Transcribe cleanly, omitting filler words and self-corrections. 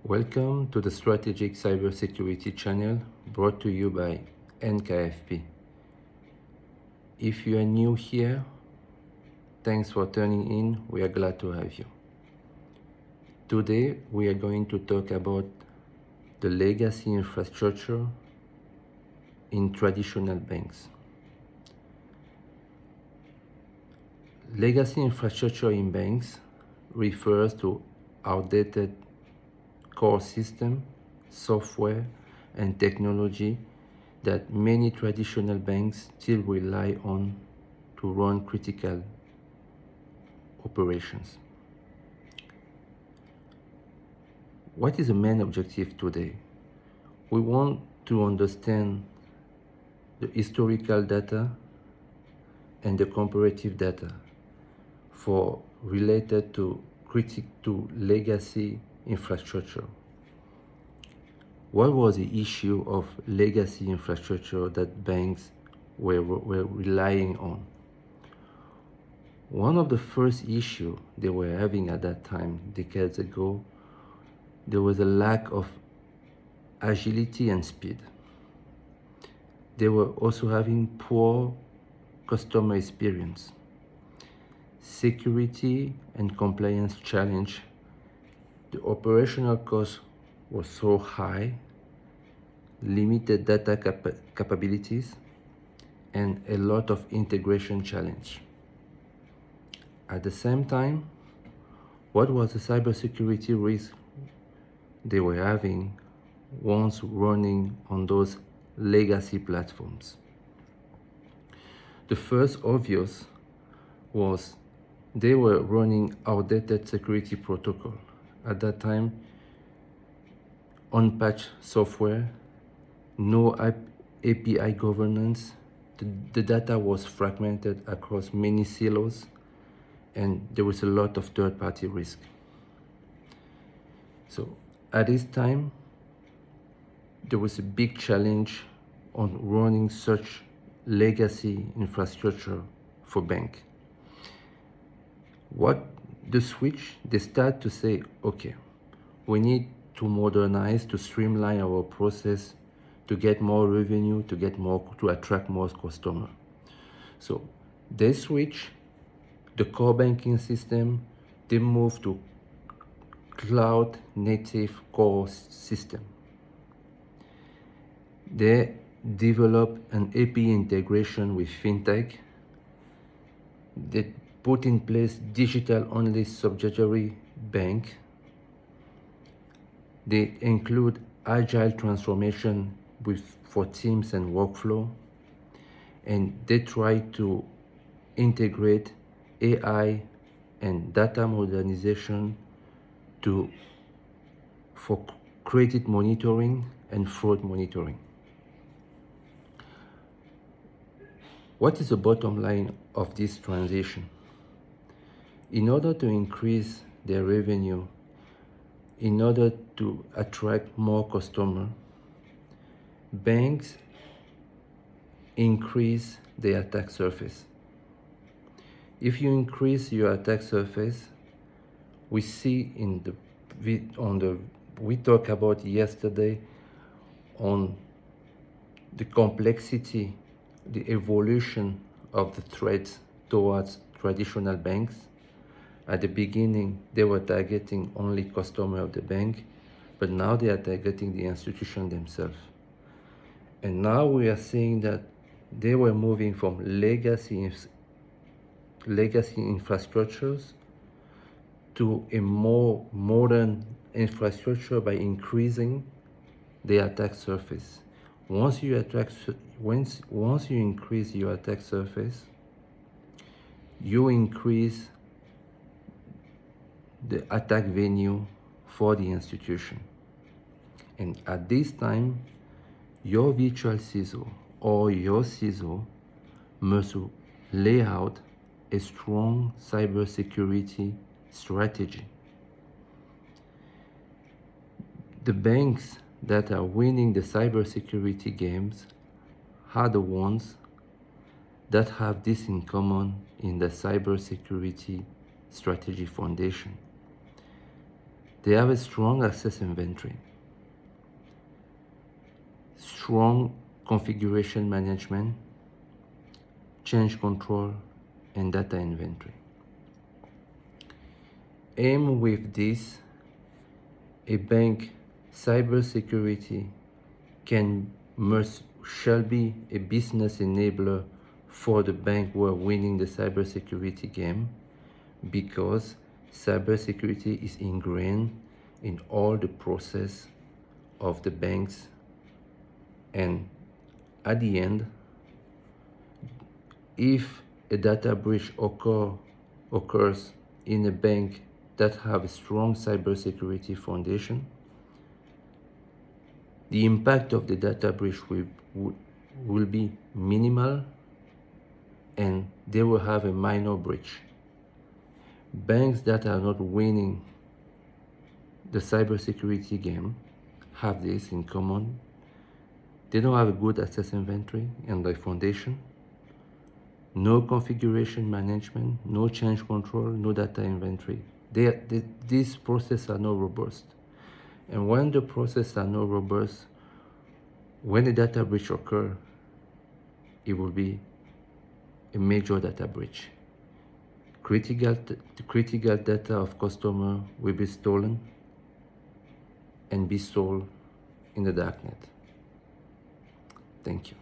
Welcome to the Strategic Cybersecurity channel brought to you by NKFP. If you are new here, thanks for turning in. We are glad to have you. Today, we are going to talk about the legacy infrastructure in traditional banks. Legacy infrastructure in banks refers to outdated core system, software, and technology that many traditional banks still rely on to run critical operations. What is the main objective today? We want to understand the historical data and the comparative data for related to legacy infrastructure. What was the issue of legacy infrastructure that banks were relying on? One of the first issues they were having at that time, decades ago, there was a lack of agility and speed. They were also having poor customer experience. Security and compliance challenge. The operational cost was so high, limited data capabilities, and a lot of integration challenge. At the same time, what was the cybersecurity risk they were having once running on those legacy platforms? The first obvious was they were running outdated security protocol. At that time, unpatched software, no API governance, the data was fragmented across many silos, and there was a lot of third-party risk. So at this time, there was a big challenge on running such legacy infrastructure for bank. What the switch, they start to say, okay, we need to modernize, to streamline our process, to get more revenue, to attract more customers. So they switch the core banking system, they move to cloud native core system. They develop an API integration with fintech. They put in place digital-only subsidiary bank. They include agile transformation for teams and workflow. And they try to integrate AI and data modernization for credit monitoring and fraud monitoring. What is the bottom line of this transition? In order to increase their revenue, in order to attract more customers, banks increase their attack surface. If you increase your attack surface, we see we talked about yesterday on the complexity, the evolution of the threats towards traditional banks. At the beginning, they were targeting only customers of the bank, but now they are targeting the institution themselves. And now we are seeing that they were moving from legacy infrastructures to a more modern infrastructure by increasing the attack surface. Once you increase your attack surface, you increase the attack venue for the institution. And at this time, your virtual CISO or your CISO must lay out a strong cybersecurity strategy. The banks that are winning the cybersecurity games are the ones that have this in common in the cybersecurity strategy foundation. They have a strong access inventory, strong configuration management, change control, and data inventory. Aim with this, a bank cybersecurity shall be a business enabler for the bank who are winning the cybersecurity game, because cybersecurity is ingrained in all the process of the banks, and at the end, if a data breach occurs in a bank that have a strong cybersecurity foundation, the impact of the data breach will be minimal, and they will have a minor breach. Banks that are not winning the cybersecurity game have this in common. They don't have a good access inventory and the foundation, no configuration management, no change control, no data inventory. These processes are not robust. And when the processes are not robust, when a data breach occurs, it will be a major data breach. The critical data of customer will be stolen and be sold in the darknet. Thank you.